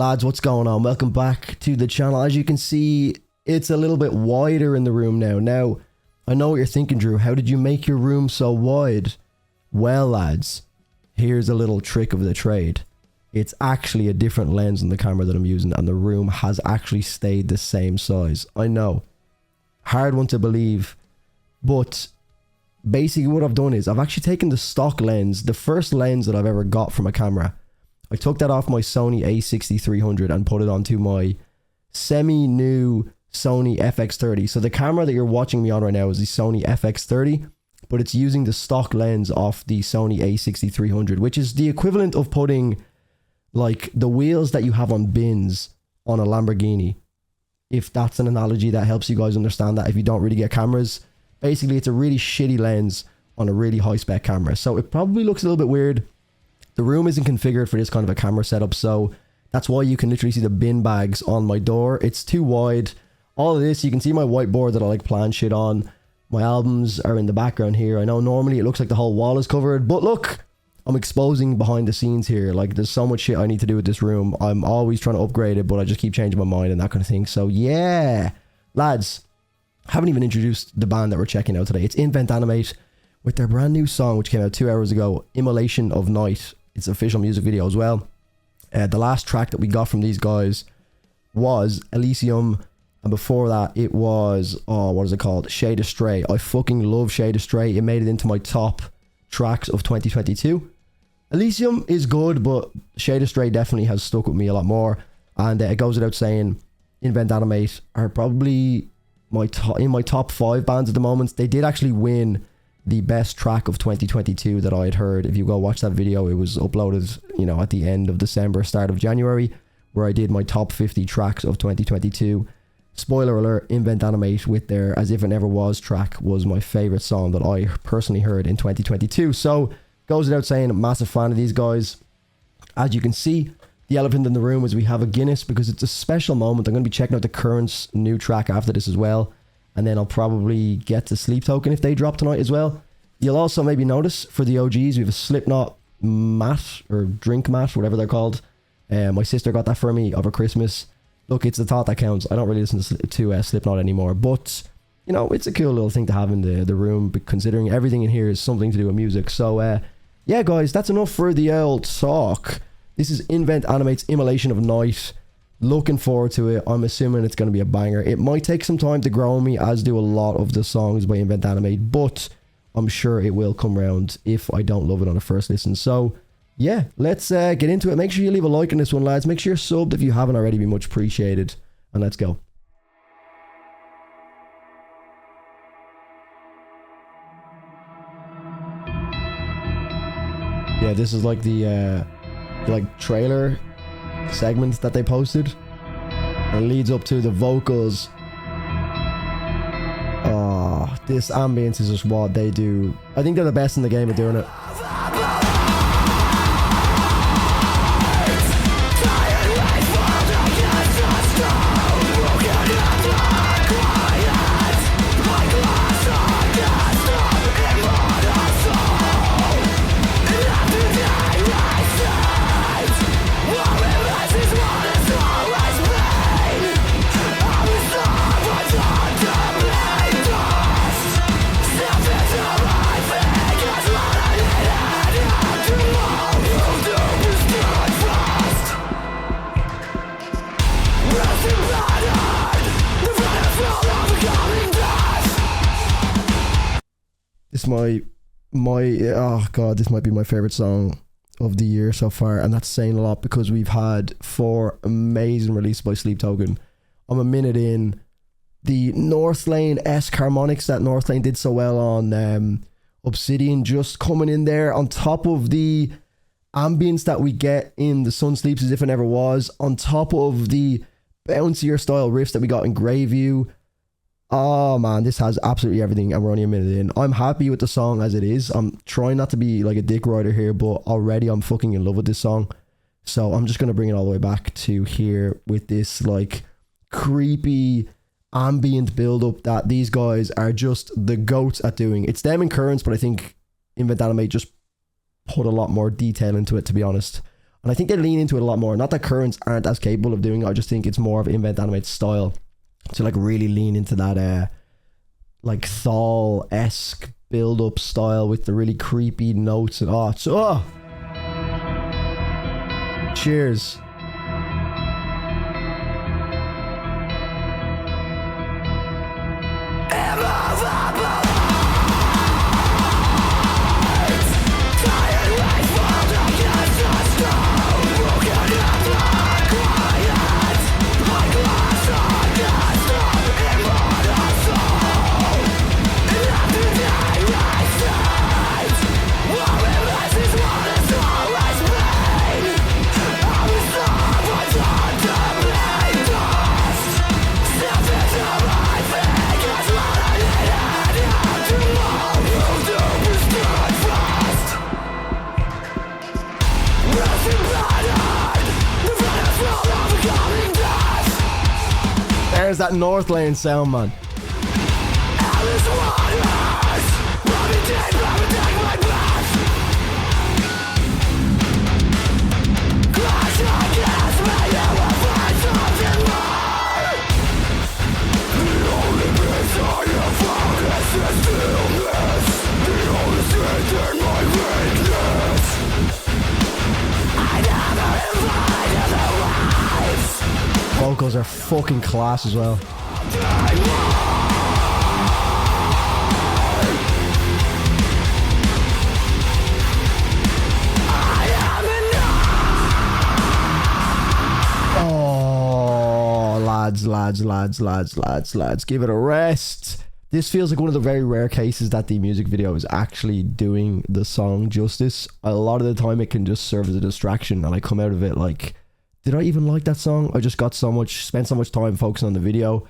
Lads, what's going on? Welcome back to the channel. As you can see, it's a little bit wider in the room now. Now, I know what you're thinking, Drew. How did you make your room so wide? Well, lads, here's a little trick of the trade. It's actually a different lens on the camera that I'm using, and the room has actually stayed the same size. I know. Hard one to believe, but basically what I've done is I've actually taken the stock lens, the first lens that I've ever got from a camera. I took that off my Sony a6300 and put it onto my semi-new Sony FX30. So the camera that you're watching me on right now is the Sony FX30, but it's using the stock lens off the Sony a6300, which is the equivalent of putting like the wheels that you have on bins on a Lamborghini. If that's an analogy that helps you guys understand that if you don't really get cameras. Basically, it's a really shitty lens on a really high spec camera. So it probably looks a little bit weird. The room isn't configured for this kind of a camera setup, so that's why you can literally see the bin bags on my door. It's too wide. All of this, you can see my whiteboard that I like plan shit on. My albums are in the background here. I know normally it looks like the whole wall is covered, but look, I'm exposing behind the scenes here. Like, there's so much shit I need to do with this room. I'm always trying to upgrade it, but I just keep changing my mind and that kind of thing. So yeah, lads, haven't even introduced the band that we're checking out today. It's Invent Animate with their brand new song, which came out 2 hours ago, Immolation of Night. It's an official music video as well. The last track that we got from these guys was Elysium, and before that it was, oh, what is it called? Shade Astray. I fucking love Shade Astray. It made it into my top tracks of 2022. Elysium is good, but Shade Astray definitely has stuck with me a lot more, and it goes without saying, Invent Animate are probably in my top 5 bands at the moment. They did actually win the best track of 2022 that I had heard. If you go watch that video, it was uploaded, you know, at the end of December, start of January, where I did my top 50 tracks of 2022. Spoiler alert, Invent Animate with their As If It Never Was track was my favorite song that I personally heard in 2022. So, goes without saying, I'm a massive fan of these guys. As you can see, the elephant in the room is we have a Guinness because it's a special moment. I'm going to be checking out the Current's new track after this as well. And then I'll probably get to Sleep Token if they drop tonight as well. You'll also maybe notice for the OGs, we have a Slipknot mat or drink mat, whatever they're called. My sister got that for me over Christmas. Look, it's the thought that counts. I don't really listen to Slipknot anymore, but you know, it's a cool little thing to have in the room, considering everything in here is something to do with music. So yeah, guys, that's enough for the old talk. This is Invent Animate's Immolation of Night. Looking forward to it. I'm assuming it's going to be a banger. It might take some time to grow on me, as do a lot of the songs by Invent Animate, but I'm sure it will come round if I don't love it on a first listen. So yeah, let's get into it. Make sure you leave a like on this one, lads. Make sure you're subbed if you haven't already. Be much appreciated. And let's go. Yeah, this is like the trailer segment that they posted. It leads up to the vocals. Oh, this ambience is just what they do. I think they're the best in the game at doing it. Oh god, this might be my favorite song of the year so far, and that's saying a lot because we've had 4 amazing releases by Sleep Token. I'm a minute in. The Northlane-esque harmonics that Northlane did so well on Obsidian just coming in there on top of the ambience that we get in The Sun Sleeps As If It Never Was, on top of the bouncier style riffs that we got in Greyview. Oh man, this has absolutely everything, and we're only a minute in. I'm happy with the song as it is. I'm trying not to be like a dick rider here, but already I'm fucking in love with this song. So I'm just going to bring it all the way back to here with this like creepy ambient build up that these guys are just the goats at doing. It's them and Currents, but I think Invent Animate just put a lot more detail into it, to be honest. And I think they lean into it a lot more. Not that currents aren't as capable of doing it. I just think it's more of Invent Animate style to like really lean into that like Thal-esque build-up style with the really creepy notes and cheers. There's that North Lane sound, man. Vocals are fucking class as well. Oh, lads, give it a rest. This feels like one of the very rare cases that the music video is actually doing the song justice. A lot of the time it can just serve as a distraction and I come out of it like, did I even like that song? I just got spent so much time focusing on the video.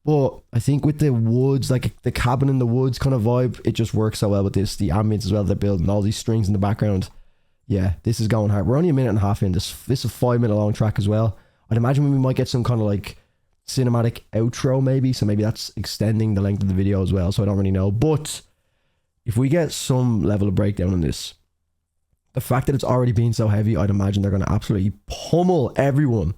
But I think with the woods, like the cabin in the woods kind of vibe, it just works so well with this. The ambience as well they're building, all these strings in the background. Yeah, this is going hard. We're only a minute and a half in. This is a 5 minute long track as well. I'd imagine we might get some kind of like cinematic outro maybe. So maybe that's extending the length of the video as well. So I don't really know. But if we get some level of breakdown in this, the fact that it's already been so heavy, I'd imagine they're going to absolutely pummel everyone.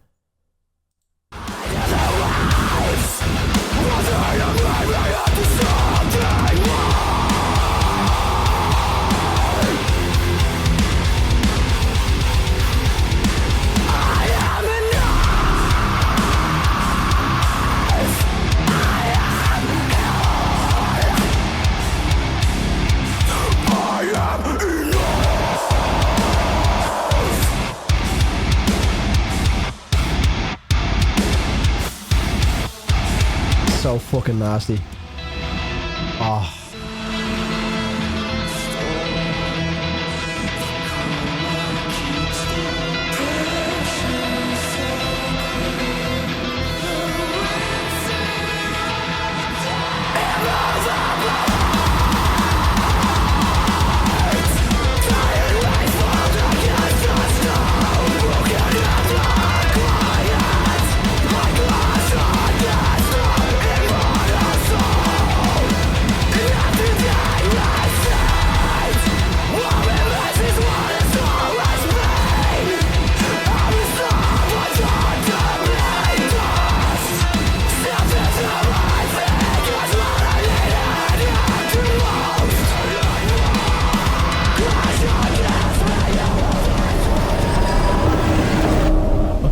So fucking nasty. Oh.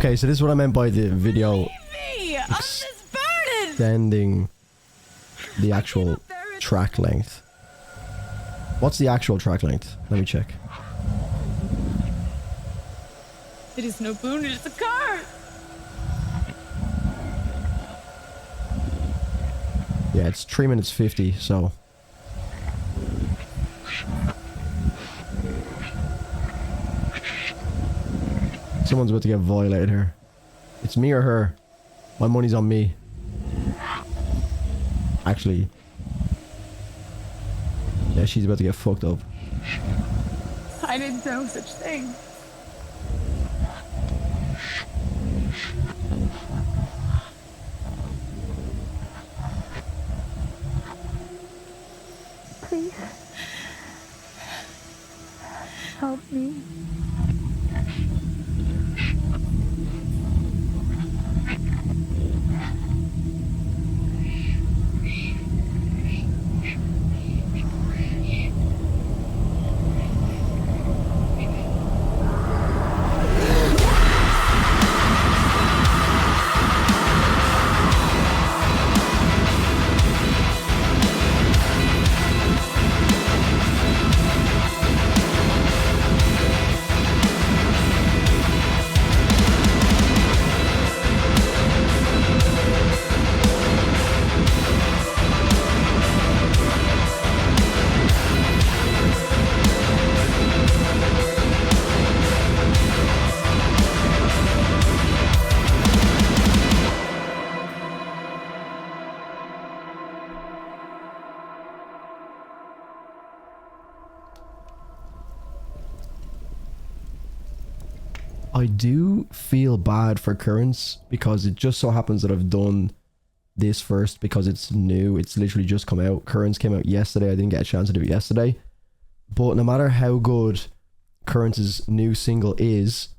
Okay, so this is what I meant by the video extending the actual track length. What's the actual track length? Let me check. It is no boon, it is a car. Yeah, it's 3 minutes 50, so. Someone's about to get violated here. It's me or her. My money's on me. Actually. Yeah, she's about to get fucked up. I didn't know such thing. Please. Help me. I do feel bad for Currents because it just so happens that I've done this first because it's new. It's literally just come out. Currents came out yesterday. I didn't get a chance to do it yesterday. But no matter how good Currents' new single is,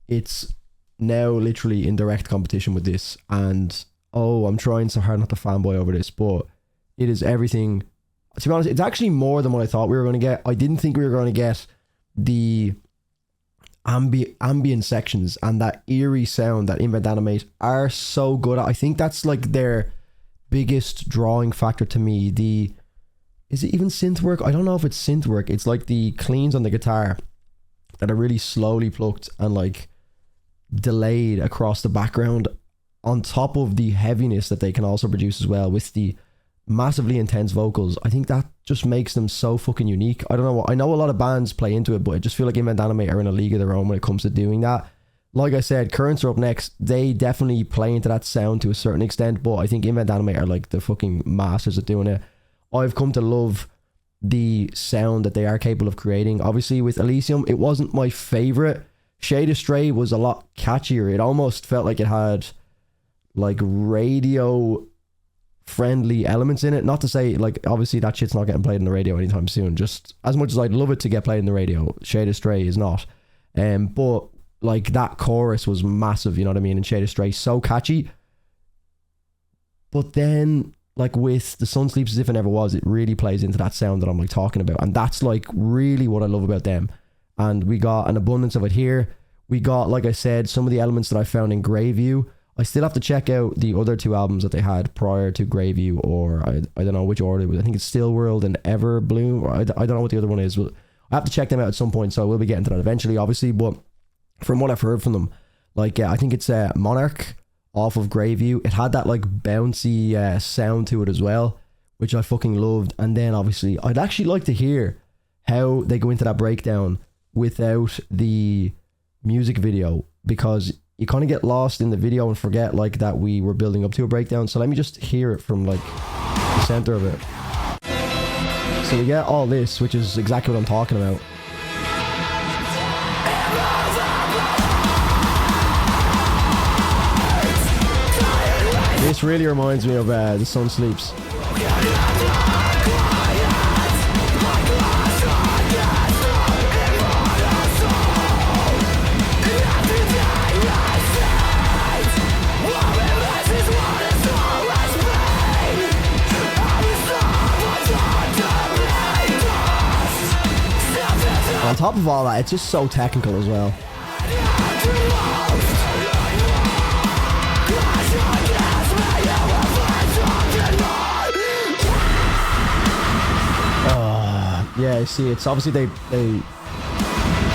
it's now literally in direct competition with this. And oh, I'm trying so hard not to fanboy over this, but it is everything. To be honest, it's actually more than what I thought we were going to get. I didn't think we were going to get the ambient sections and that eerie sound that Invent Animate are so good at. I think that's like their biggest drawing factor to me. Is it even synth work? I don't know if it's synth work. It's like the cleans on the guitar that are really slowly plucked and like delayed across the background, on top of the heaviness that they can also produce as well with the massively intense vocals. I think that just makes them so fucking unique. I don't know. I know a lot of bands play into it, but I just feel like Invent Animate are in a league of their own when it comes to doing that. Like I said, Currents are up next. They definitely play into that sound to a certain extent, but I think Invent Animate are like the fucking masters at doing it. I've come to love the sound that they are capable of creating. Obviously with Elysium, it wasn't my favorite. Shade of Stray was a lot catchier. It almost felt like it had like radio friendly elements in it. Not to say like obviously that shit's not getting played on the radio anytime soon. Just as much as I'd love it to get played in the radio, Shade of Stray is not. But like that chorus was massive, you know what I mean? And Shade of Stray so catchy. But then like with The Sun Sleeps As If It Never Was, it really plays into that sound that I'm like talking about, and that's like really what I love about them. And we got an abundance of it here. We got, like I said, some of the elements that I found in Greyview. I still have to check out the other two albums that they had prior to Greyview, or I don't know which order it was. I think it's Still World and Everbloom, or I don't know what the other one is. But I have to check them out at some point, so I will be getting to that eventually, obviously. But from what I've heard from them, like I think it's Monarch off of Greyview. It had that like bouncy sound to it as well, which I fucking loved. And then obviously I'd actually like to hear how they go into that breakdown without the music video, because you kind of get lost in the video and forget like that we were building up to a breakdown. So let me just hear it from like the center of it. So we get all this, which is exactly what I'm talking about. This really reminds me of The Sun Sleeps. On top of all that, it's just so technical as well. Yeah, see, it's obviously they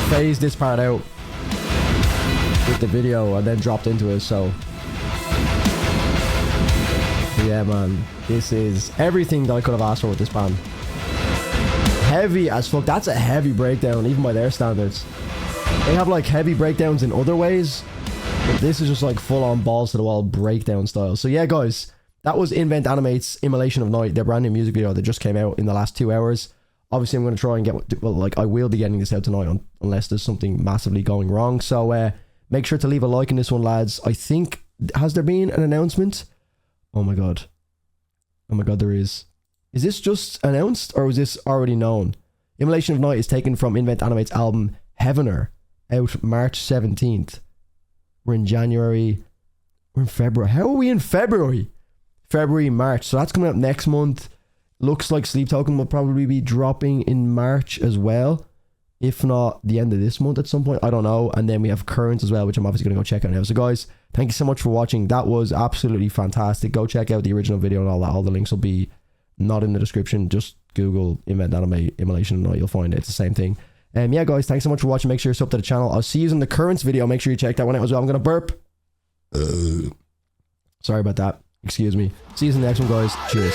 phased this part out with the video and then dropped into it, so yeah, man, this is everything that I could have asked for with this band. Heavy as fuck. That's a heavy breakdown, even by their standards. They have like heavy breakdowns in other ways, but this is just like full on balls to the wall breakdown style. So yeah, guys, that was Invent Animate's Immolation of Night, their brand new music video that just came out in the last 2 hours. Obviously, I'm going to try and get, well, like, I will be getting this out tonight unless there's something massively going wrong. So, make sure to leave a like in this one, lads. I think, has there been an announcement? Oh my god. Oh my god, there is. Is this just announced, or is this already known? Immolation of Night is taken from Invent Animate's album, Heavener, out March 17th. We're in January. We're in February. How are we in February? February, March. So that's coming out next month. Looks like Sleep Token will probably be dropping in March as well, if not the end of this month at some point. I don't know. And then we have Currents as well, which I'm obviously going to go check out now. So guys, thank you so much for watching. That was absolutely fantastic. Go check out the original video and all that. All the links will be not in the description. Just Google Invent Animate Immolation and you'll find it. It's the same thing. Yeah, guys, thanks so much for watching. Make sure you're sub to the channel. I'll see you in the Currents video. Make sure you check that one out as well. I'm going to burp. Sorry about that. Excuse me. See you in the next one, guys. Cheers.